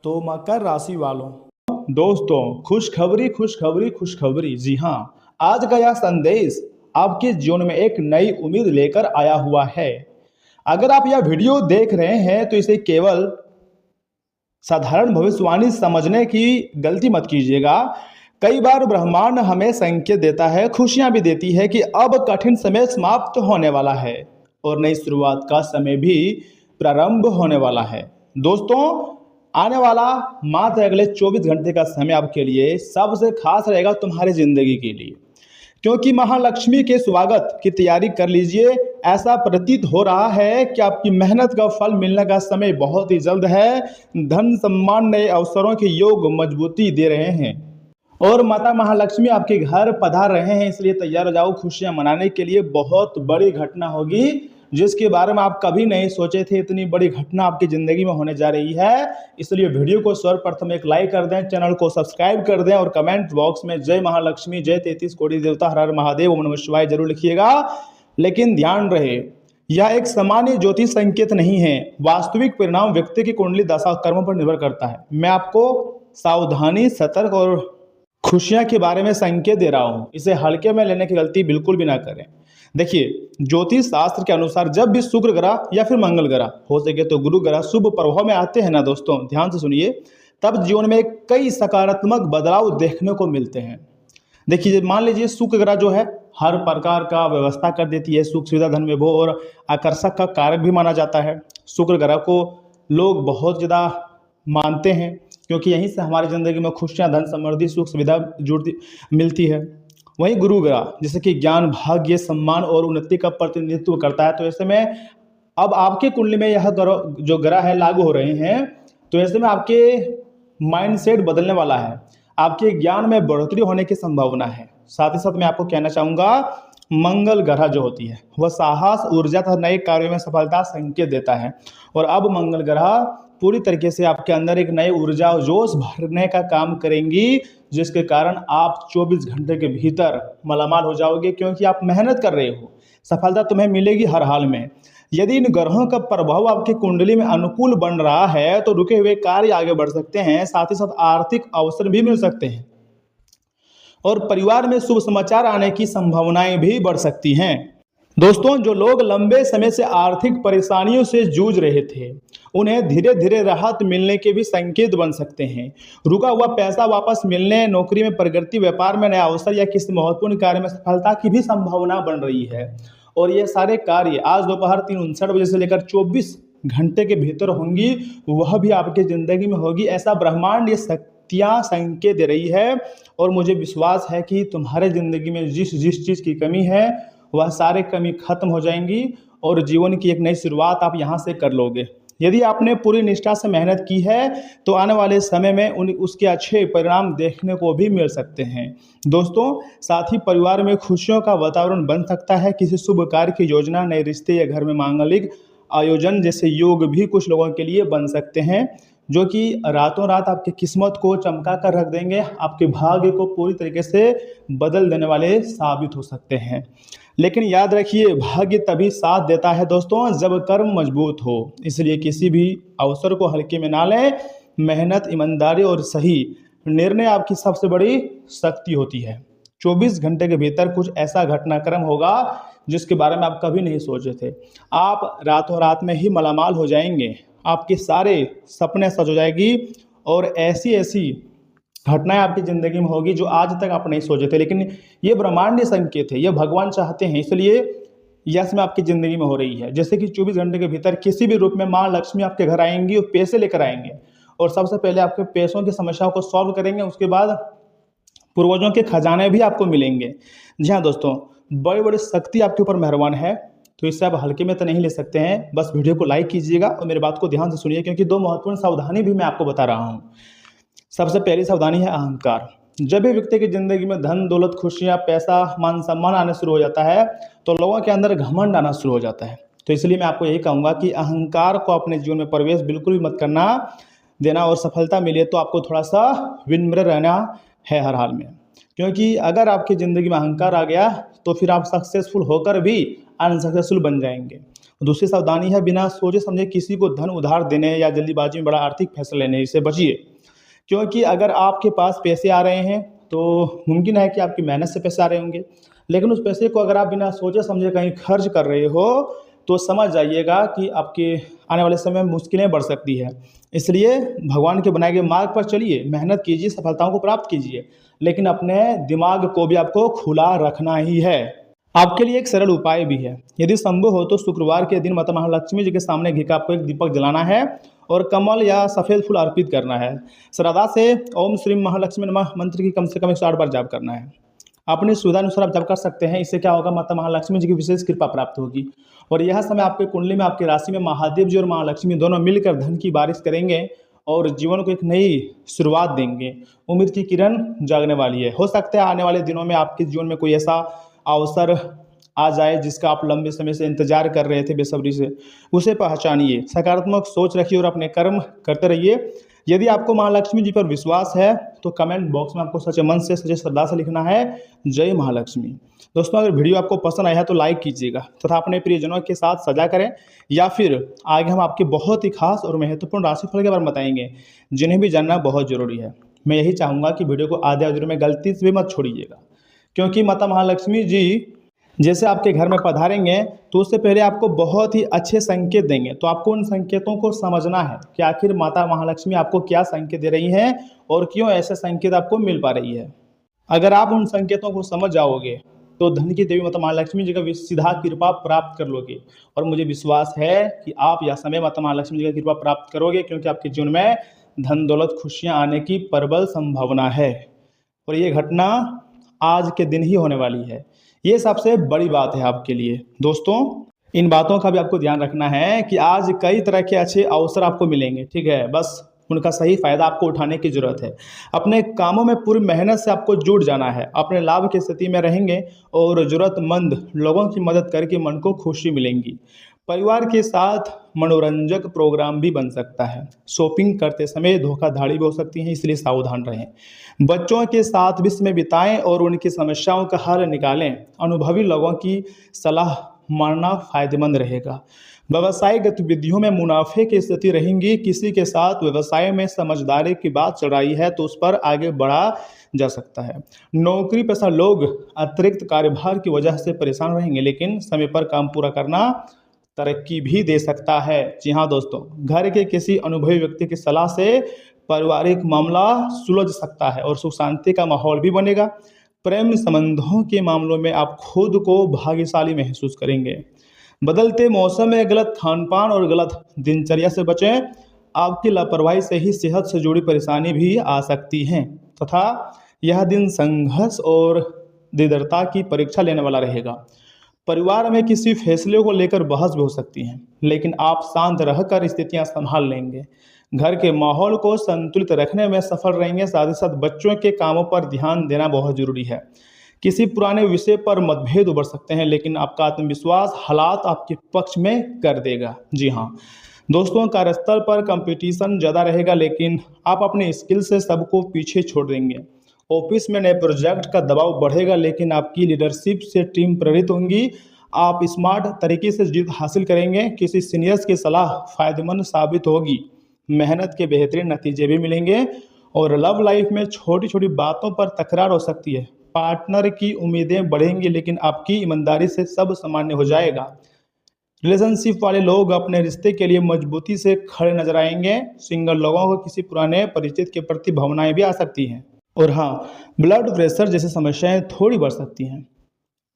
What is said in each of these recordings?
तो मकर राशि वालों, दोस्तों, खुशखबरी खुशखबरी खुशखबरी। जी हाँ, आज का यह संदेश आपके जीवन में एक नई उम्मीद लेकर आया हुआ है। अगर आप यह वीडियो देख रहे हैं तो इसे केवल साधारण भविष्यवाणी समझने की गलती मत कीजिएगा। कई बार ब्रह्मांड हमें संकेत देता है, खुशियां भी देती है कि अब कठिन समय समाप्त होने वाला है और नई शुरुआत का समय भी प्रारंभ होने वाला है। दोस्तों, आने वाला मात्र अगले 24 घंटे का समय आपके लिए सबसे खास रहेगा तुम्हारी जिंदगी के लिए, क्योंकि महालक्ष्मी के स्वागत की तैयारी कर लीजिए। ऐसा प्रतीत हो रहा है कि आपकी मेहनत का फल मिलने का समय बहुत ही जल्द है। धन सम्मान नए अवसरों के योग मजबूती दे रहे हैं और माता महालक्ष्मी आपके घर पधार रहे हैं, इसलिए तैयार हो जाओ खुशियां मनाने के लिए। बहुत बड़ी घटना होगी जिसके बारे में आप कभी नहीं सोचे थे, इतनी बड़ी घटना आपकी ज़िंदगी में होने जा रही है। इसलिए वीडियो को सर्वप्रथम एक लाइक कर दें, चैनल को सब्सक्राइब कर दें और कमेंट बॉक्स में जय महालक्ष्मी, जय 33 कोटि देवता, हर हर महादेव, ओम नमः शिवाय जरूर लिखिएगा। लेकिन ध्यान रहे, यह एक सामान्य ज्योतिष संकेत नहीं है। वास्तविक परिणाम व्यक्ति की कुंडली दशा कर्मों पर निर्भर करता है। मैं आपको सावधानी, सतर्क और खुशियां के बारे में संकेत दे रहा हूं, इसे हल्के में लेने की गलती बिल्कुल भी ना करें। देखिए, ज्योतिष शास्त्र के अनुसार जब भी शुक्र ग्रह या फिर मंगल ग्रह, हो सके तो गुरु ग्रह शुभ प्रभाव में आते हैं ना दोस्तों, ध्यान से सुनिए, तब जीवन में कई सकारात्मक बदलाव देखने को मिलते हैं। देखिए, मान लीजिए शुक्र ग्रह जो है हर प्रकार का व्यवस्था कर देती है, सुख सुविधा धन में भोग और आकर्षक का कारक भी माना जाता है। शुक्र ग्रह को लोग बहुत ज़्यादा मानते हैं क्योंकि यहीं से हमारी ज़िंदगी में खुशियाँ, धन, समृद्धि, सुख सुविधा जुड़ती मिलती है। वहीं गुरु ग्रह जैसे कि ज्ञान, भाग्य, सम्मान और उन्नति का प्रतिनिधित्व करता है। तो ऐसे में अब आपके कुंडली में यह ग्रह जो ग्रह है लागू हो रहे हैं, तो ऐसे में आपके माइंडसेट बदलने वाला है, आपके ज्ञान में बढ़ोतरी होने की संभावना है। साथ ही साथ मैं आपको कहना चाहूँगा, मंगल ग्रह जो होती है वह साहस, ऊर्जा तथा नए कार्यों में सफलता संकेत देता है। और अब मंगल ग्रह पूरी तरीके से आपके अंदर एक नई ऊर्जा और जोश भरने का काम करेंगी, जिसके कारण आप 24 घंटे के भीतर मालामाल हो जाओगे, क्योंकि आप मेहनत कर रहे हो। सफलता तुम्हें मिलेगी हर हाल में। यदि इन ग्रहों का प्रभाव आपकी कुंडली में अनुकूल बन रहा है तो रुके हुए कार्य आगे बढ़ सकते हैं, साथ ही साथ आर्थिक अवसर भी मिल सकते हैं और परिवार में शुभ समाचार आने की संभावनाएं भी बढ़ सकती हैं। दोस्तों, जो लोग लंबे समय से आर्थिक परेशानियों से जूझ रहे थे, उन्हें धीरे धीरे राहत मिलने के भी संकेत बन सकते हैं। रुका हुआ पैसा वापस मिलने, नौकरी में प्रगति, व्यापार में नया अवसर या किसी महत्वपूर्ण कार्य में सफलता की भी संभावना बन रही है। और ये सारे कार्य आज दोपहर 3:59 बजे से लेकर 24 घंटे के भीतर होंगी, वह भी आपकी ज़िंदगी में होगी। ऐसा ब्रह्मांड ये शक्तियाँ संकेत दे रही है और मुझे विश्वास है कि तुम्हारे ज़िंदगी में जिस जिस चीज़ की कमी है वह सारे कमी खत्म हो जाएंगी और जीवन की एक नई शुरुआत आप यहाँ से कर लोगे। यदि आपने पूरी निष्ठा से मेहनत की है तो आने वाले समय में उसके अच्छे परिणाम देखने को भी मिल सकते हैं। दोस्तों, साथ ही परिवार में खुशियों का वातावरण बन सकता है। किसी शुभ कार्य की योजना, नए रिश्ते या घर में मांगलिक आयोजन जैसे योग भी कुछ लोगों के लिए बन सकते हैं, जो कि रातों रात आपकी किस्मत को चमका कर रख देंगे, आपके भाग्य को पूरी तरीके से बदल देने वाले साबित हो सकते हैं। लेकिन याद रखिए, भाग्य तभी साथ देता है दोस्तों जब कर्म मजबूत हो। इसलिए किसी भी अवसर को हल्के में ना लें। मेहनत, ईमानदारी और सही निर्णय आपकी सबसे बड़ी शक्ति होती है। 24 घंटे के भीतर कुछ ऐसा घटनाक्रम होगा जिसके बारे में आप कभी नहीं सोचे थे। आप रातों रात में ही मालामाल हो जाएंगे, आपके सारे सपने सच हो जाएगी और ऐसी ऐसी घटनाएं आपकी ज़िंदगी में होगी जो आज तक आप नहीं सोचे थे। लेकिन ये ब्रह्मांडीय संकेत है, ये भगवान चाहते हैं, इसलिए यश में आपकी ज़िंदगी में हो रही है। जैसे कि 24 घंटे के भीतर किसी भी रूप में माँ लक्ष्मी आपके घर आएंगी और पैसे लेकर आएंगे और सबसे पहले आपके पैसों की समस्याओं को सॉल्व करेंगे। उसके बाद पूर्वजों के खजाने भी आपको मिलेंगे। जी हाँ दोस्तों, बड़ी बड़ी शक्ति आपके ऊपर मेहरबान है, तो इससे आप हल्के में तो नहीं ले सकते हैं। बस वीडियो को लाइक कीजिएगा और मेरी बात को ध्यान से सुनिए, क्योंकि 2 महत्वपूर्ण सावधानी भी मैं आपको बता रहा हूँ। सबसे पहली सावधानी है अहंकार। जब भी व्यक्ति की जिंदगी में धन, दौलत, खुशियां, पैसा, मान सम्मान आने शुरू हो जाता है तो लोगों के अंदर घमंड आना शुरू हो जाता है। तो इसलिए मैं आपको यही कहूँगा कि अहंकार को अपने जीवन में प्रवेश बिल्कुल भी मत करना देना, और सफलता मिले तो आपको थोड़ा सा विनम्र रहना है हर हाल में, क्योंकि अगर आपकी ज़िंदगी में अहंकार आ गया तो फिर आप सक्सेसफुल होकर भी अनसक्सेसफुल बन जाएंगे। दूसरी सावधानी है, बिना सोचे समझे किसी को धन उधार देने या जल्दीबाजी में बड़ा आर्थिक फैसला लेने से बचिए, क्योंकि अगर आपके पास पैसे आ रहे हैं तो मुमकिन है कि आपकी मेहनत से पैसे आ रहे होंगे, लेकिन उस पैसे को अगर आप बिना सोचे समझे कहीं खर्च कर रहे हो तो समझ जाइएगा कि आपके आने वाले समय में मुश्किलें बढ़ सकती है। इसलिए भगवान के बनाए गए मार्ग पर चलिए, मेहनत कीजिए, सफलताओं को प्राप्त कीजिए, लेकिन अपने दिमाग को भी आपको खुला रखना ही है। आपके लिए एक सरल उपाय भी है, यदि संभव हो तो शुक्रवार के दिन माता महालक्ष्मी जी के सामने घी का आपको एक दीपक जलाना है और कमल या सफ़ेद फूल अर्पित करना है। श्रद्धा से ओम श्री महालक्ष्मी नमः मंत्र की कम से कम 108 बार जाप करना है। अपनी सुविधा अनुसार आप जाप कर सकते हैं। इससे क्या होगा, माता महालक्ष्मी जी की विशेष कृपा प्राप्त होगी और यह समय आपके कुंडली में, आपकी राशि में महादेव जी और महालक्ष्मी दोनों मिलकर धन की बारिश करेंगे और जीवन को एक नई शुरुआत देंगे। उम्मीद की किरण जागने वाली है। हो सकता है आने वाले दिनों में आपके जीवन में कोई ऐसा अवसर आ जाए जिसका आप लंबे समय से इंतजार कर रहे थे बेसब्री से, उसे पहचानिए, सकारात्मक सोच रखिए और अपने कर्म करते रहिए। यदि आपको महालक्ष्मी जी पर विश्वास है तो कमेंट बॉक्स में आपको सच्चे मन से, सच्चे श्रद्धा से लिखना है जय महालक्ष्मी। दोस्तों, अगर वीडियो आपको पसंद आया है तो लाइक कीजिएगा तथा अपने प्रियजनों के साथ साझा करें, या फिर आगे हम आपके बहुत ही खास और महत्वपूर्ण राशिफल के बारे में बताएंगे जिन्हें भी जानना बहुत जरूरी है। मैं यही चाहूँगा कि वीडियो को आधे अधूरे में गलती से भी मत छोड़िएगा, क्योंकि माता महालक्ष्मी जी जैसे आपके घर में पधारेंगे तो उससे पहले आपको बहुत ही अच्छे संकेत देंगे। तो आपको उन संकेतों को समझना है कि आखिर माता महालक्ष्मी आपको क्या संकेत दे रही हैं और क्यों ऐसे संकेत आपको मिल पा रही है। अगर आप उन संकेतों को समझ जाओगे तो धन की देवी माता महालक्ष्मी जी का सीधा कृपा प्राप्त कर लोगे और मुझे विश्वास है कि आप यह समय माता महालक्ष्मी जी का कृपा प्राप्त करोगे, क्योंकि आपके जीवन में धन दौलत खुशियाँ आने की प्रबल संभावना है और ये घटना आज के दिन ही होने वाली है। ये सबसे बड़ी बात है आपके लिए। दोस्तों, इन बातों का भी आपको ध्यान रखना है कि आज कई तरह के अच्छे अवसर आपको मिलेंगे, ठीक है, बस उनका सही फायदा आपको उठाने की जरूरत है। अपने कामों में पूरी मेहनत से आपको जुट जाना है, अपने लाभ की स्थिति में रहेंगे और जरूरतमंद लोगों की मदद करके मन को खुशी मिलेंगी। परिवार के साथ मनोरंजक प्रोग्राम भी बन सकता है। शॉपिंग करते समय धोखाधड़ी भी हो सकती है, इसलिए सावधान रहें। बच्चों के साथ भी समय बिताएं और उनकी समस्याओं का हल निकालें। अनुभवी लोगों की सलाह मानना फायदेमंद रहेगा। व्यवसायिक गतिविधियों में मुनाफे की स्थिति रहेंगी। किसी के साथ व्यवसाय में समझदारी की बात चल रही है तो उस पर आगे बढ़ा जा सकता है। नौकरी पेशा लोग अतिरिक्त कार्यभार की वजह से परेशान रहेंगे, लेकिन समय पर काम पूरा करना तरक्की भी दे सकता है। जी हाँ दोस्तों, घर के किसी अनुभवी व्यक्ति की सलाह से पारिवारिक मामला सुलझ सकता है और सुख शांति का माहौल भी बनेगा। प्रेम संबंधों के मामलों में आप खुद को भाग्यशाली महसूस करेंगे। बदलते मौसम में गलत खानपान और गलत दिनचर्या से बचें। आपकी लापरवाही से ही सेहत से जुड़ी परेशानी भी आ सकती हैं तथा यह दिन संघर्ष और दृढ़ता की परीक्षा लेने वाला रहेगा। परिवार में किसी फैसले को लेकर बहस भी हो सकती है, लेकिन आप शांत रहकर स्थितियां संभाल लेंगे। घर के माहौल को संतुलित रखने में सफल रहेंगे। साथ ही साथ बच्चों के कामों पर ध्यान देना बहुत जरूरी है। किसी पुराने विषय पर मतभेद उभर सकते हैं, लेकिन आपका आत्मविश्वास हालात आपके पक्ष में कर देगा। जी हाँ दोस्तों, कार्यस्थल पर कंपटीशन ज़्यादा रहेगा, लेकिन आप अपने स्किल से सबको पीछे छोड़ देंगे। ऑफिस में नए प्रोजेक्ट का दबाव बढ़ेगा, लेकिन आपकी लीडरशिप से टीम प्रेरित होंगी। आप स्मार्ट तरीके से जीत हासिल करेंगे। किसी सीनियर्स की सलाह फायदेमंद साबित होगी। मेहनत के बेहतरीन नतीजे भी मिलेंगे और लव लाइफ में छोटी छोटी बातों पर तकरार हो सकती है। पार्टनर की उम्मीदें बढ़ेंगी, लेकिन आपकी ईमानदारी से सब सामान्य हो जाएगा। रिलेशनशिप वाले लोग अपने रिश्ते के लिए मजबूती से खड़े नजर आएंगे। सिंगल लोगों को किसी पुराने परिचित के प्रति भावनाएं भी आ सकती हैं। और हाँ, ब्लड प्रेशर जैसी समस्याएं थोड़ी बढ़ सकती हैं।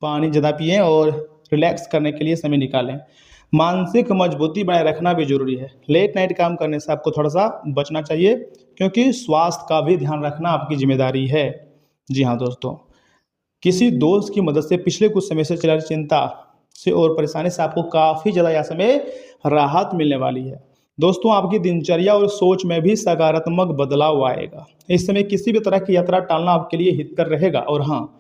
पानी ज़्यादा पिएं और रिलैक्स करने के लिए समय निकालें। मानसिक मजबूती बनाए रखना भी जरूरी है। लेट नाइट काम करने से आपको थोड़ा सा बचना चाहिए, क्योंकि स्वास्थ्य का भी ध्यान रखना आपकी जिम्मेदारी है। जी हाँ दोस्तों, किसी दोस्त की मदद से पिछले कुछ समय से चल रही चिंता से और परेशानी से आपको काफ़ी ज़्यादा यह समय राहत मिलने वाली है। दोस्तों, आपकी दिनचर्या और सोच में भी सकारात्मक बदलाव आएगा। इस समय किसी भी तरह की यात्रा टालना आपके लिए हितकर रहेगा। और हाँ,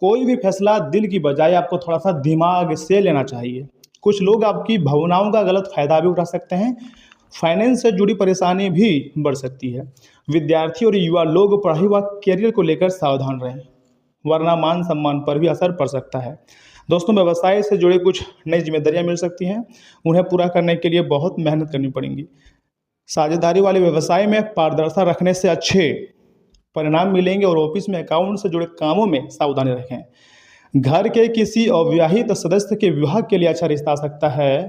कोई भी फैसला दिल की बजाय आपको थोड़ा सा दिमाग से लेना चाहिए। कुछ लोग आपकी भावनाओं का गलत फायदा भी उठा सकते हैं। फाइनेंस से जुड़ी परेशानी भी बढ़ सकती है। विद्यार्थी और युवा लोग पढ़ाई व कैरियर को लेकर सावधान रहें, वरना मान सम्मान पर भी असर पड़ सकता है। दोस्तों, व्यवसाय से जुड़े कुछ नई जिम्मेदारियां मिल सकती हैं, उन्हें पूरा करने के लिए बहुत मेहनत करनी पड़ेंगी। साझेदारी वाले व्यवसाय में पारदर्शिता रखने से अच्छे परिणाम मिलेंगे और ऑफिस में अकाउंट से जुड़े कामों में सावधानी रखें। घर के किसी अविवाहित सदस्य के विवाह के लिए अच्छा रिश्ता आ सकता है।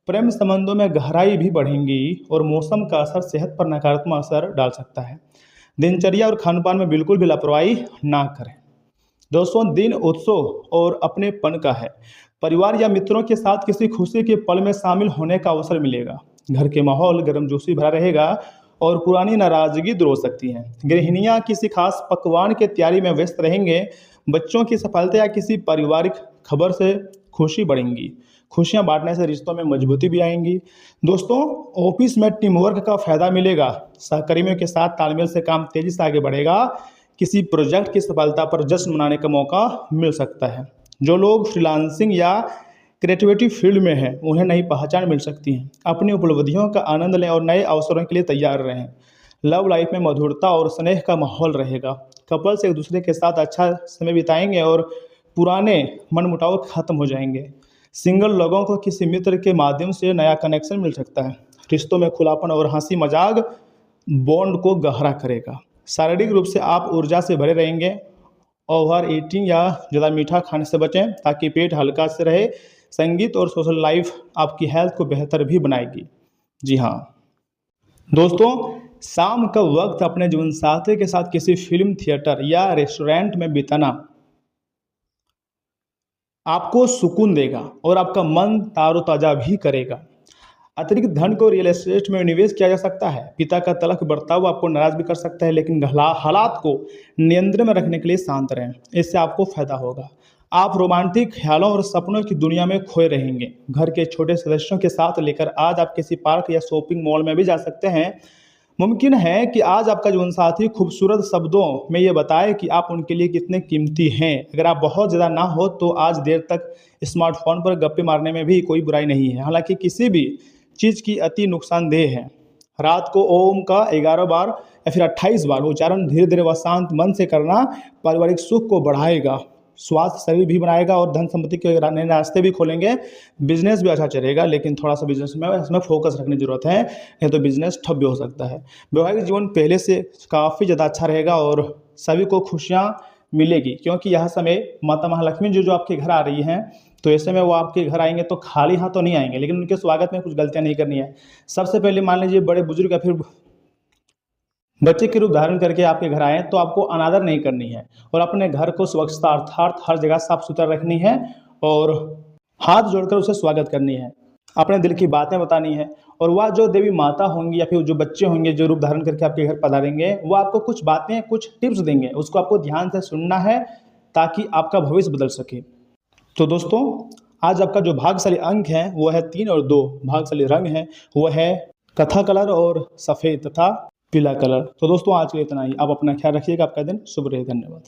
प्रेम संबंधों में गहराई भी बढ़ेंगी और मौसम का असर सेहत पर नकारात्मक असर डाल सकता है। दिनचर्या और खान-पान में बिल्कुल भी लापरवाही ना करें। दोस्तों, दिन उत्सव और अपनेपन का है। परिवार या मित्रों के साथ किसी खुशी के पल में शामिल होने का अवसर मिलेगा। घर के माहौल गर्मजोशी भरा रहेगा और पुरानी नाराजगी दूर हो सकती है। गृहिणियां किसी खास पकवान की तैयारी में व्यस्त रहेंगे। बच्चों की सफलता या किसी पारिवारिक खबर से खुशी बढ़ेंगी। खुशियां बांटने से रिश्तों में मजबूती भी आएंगी। दोस्तों, ऑफिस में टीम वर्क का फायदा मिलेगा। सहकर्मियों के साथ तालमेल से काम तेजी से आगे बढ़ेगा। किसी प्रोजेक्ट की सफलता पर जश्न मनाने का मौका मिल सकता है। जो लोग फ्रीलांसिंग या क्रिएटिविटी फील्ड में हैं, उन्हें नई पहचान मिल सकती है। अपनी उपलब्धियों का आनंद लें और नए अवसरों के लिए तैयार रहें। लव लाइफ में मधुरता और स्नेह का माहौल रहेगा। कपल्स एक दूसरे के साथ अच्छा समय बिताएंगे और पुराने मनमुटाव खत्म हो जाएंगे। सिंगल लोगों को किसी मित्र के माध्यम से नया कनेक्शन मिल सकता है। रिश्तों में खुलापन और हंसी मजाक बॉन्ड को गहरा करेगा। शारीरिक रूप से आप ऊर्जा से भरे रहेंगे। ओवर ईटिंग या ज़्यादा मीठा खाने से बचें ताकि पेट हल्का से रहे। संगीत और सोशल लाइफ आपकी हेल्थ को बेहतर भी बनाएगी। जी हाँ दोस्तों, शाम का वक्त अपने जीवनसाथी के साथ किसी फिल्म, थिएटर या रेस्टोरेंट में बिताना आपको सुकून देगा और आपका मन तारोताजा भी करेगा। अतिरिक्त धन को रियल एस्टेट में निवेश किया जा सकता है। पिता का तल्ख बर्ताव आपको नाराज भी कर सकता है, लेकिन हालात को नियंत्रण में रखने के लिए शांत रहें। इससे आपको फायदा होगा। आप रोमांटिक ख्यालों और सपनों की दुनिया में खोए रहेंगे। घर के छोटे सदस्यों के साथ लेकर आज आप किसी पार्क या शॉपिंग मॉल में भी जा सकते हैं। मुमकिन है कि आज आपका जीवनसाथी खूबसूरत शब्दों में ये बताए कि आप उनके लिए कितने कीमती हैं। अगर आप बहुत ज़्यादा ना हो तो आज देर तक स्मार्टफोन पर गप्पे मारने में भी कोई बुराई नहीं है। हालांकि किसी भी चीज़ की अति नुकसानदेह है। रात को ओम का 11 बार या फिर 28 बार उच्चारण धीरे धीरे व शांत मन से करना पारिवारिक सुख को बढ़ाएगा, स्वास्थ्य शरीर भी बनाएगा और धन संपत्ति के नए रास्ते भी खोलेंगे। बिजनेस भी अच्छा चलेगा, लेकिन थोड़ा सा बिजनेस में इसमें फोकस रखने की जरूरत है, नहीं तो बिजनेस ठप भी हो सकता है। वैवाहिक जीवन पहले से काफ़ी ज़्यादा अच्छा रहेगा और सभी को खुशियाँ मिलेगी, क्योंकि यह समय माता महालक्ष्मी जो आपके घर आ रही हैं, तो ऐसे में वो आपके घर आएंगे तो खाली हाथ तो नहीं आएंगे, लेकिन उनके स्वागत में कुछ गलतियाँ नहीं करनी है। सबसे पहले मान लीजिए बड़े बुजुर्ग या फिर बच्चे के रूप धारण करके आपके घर आए तो आपको अनादर नहीं करनी है और अपने घर को स्वच्छता अर्थात हर जगह साफ सुथरा रखनी है और हाथ जोड़कर उसे स्वागत करनी है। अपने दिल की बातें बतानी है और वह जो देवी माता होंगी या फिर जो बच्चे होंगे जो रूप धारण करके आपके घर पधारेंगे, वो आपको कुछ बातें, कुछ टिप्स देंगे। उसको आपको ध्यान से सुनना है ताकि आपका भविष्य बदल सके। तो दोस्तों, आज आपका जो भाग्यशाली अंक है वो है 3 और 2। भाग्यशाली रंग है वो है कथा कलर और सफ़ेद तथा पीला कलर। तो दोस्तों, आज के लिए इतना ही। आप अपना ख्याल रखिएगा। आपका दिन शुभ रहे। धन्यवाद।